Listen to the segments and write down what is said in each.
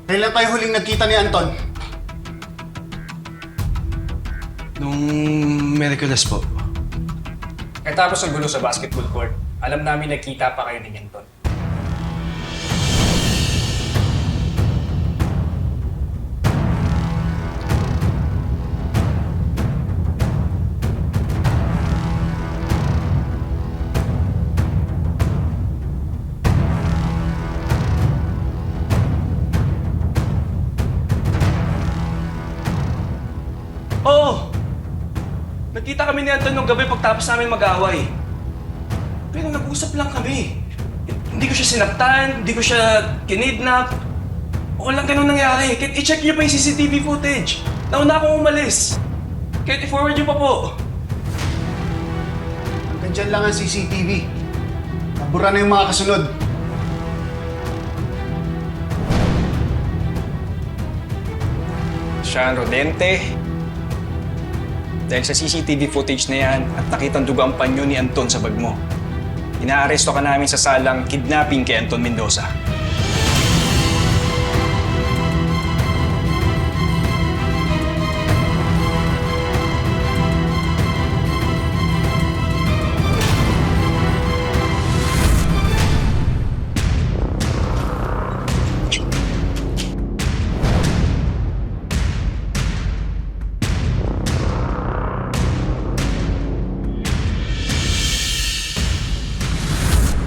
Kailan tayo huling nagkita ni Anton? Nung Miraculous po. Katapos ang gulo sa basketball court, alam namin nagkita pa kayo ni Anton. Oo! Nagkita kami ni Anton nung gabi pagtapos namin mag-away. Pero nag-usap lang kami. Hindi ko siya sinaktan, hindi ko siya kinidnap. Walang ganun nangyari. Kahit i-check niyo pa yung CCTV footage. Nauna akong umalis. Kahit i-forward niyo pa po. Hanggang dyan lang ang CCTV. Nabura na yung mga kasunod. Siya ang rodente. Dahil sa CCTV footage na yan at nakitang dugang panyo ni Anton sa bag mo, inaaresto ka namin sa salang kidnapping kay Anton Mendoza.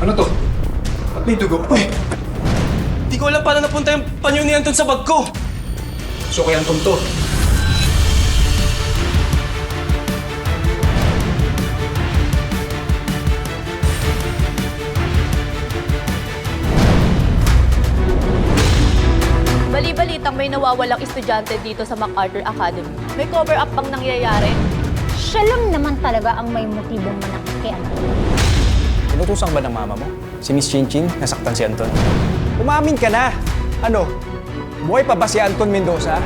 Ano to? Ba't may dugo? Uy! Hindi ko alam paano napunta yung panyo ni Anton sa bag ko. So kay Anton to. Bali-balitang may nawawalang estudyante dito sa MacArthur Academy. May cover-up bang nangyayari? Siya lang naman talaga ang may motibong manakit kay Anton. Inutusan ba ng mama mo? Si Miss Chinchin, nasaktan si Anton. Umamin ka na! Ano? Buhay pa ba si Anton Mendoza?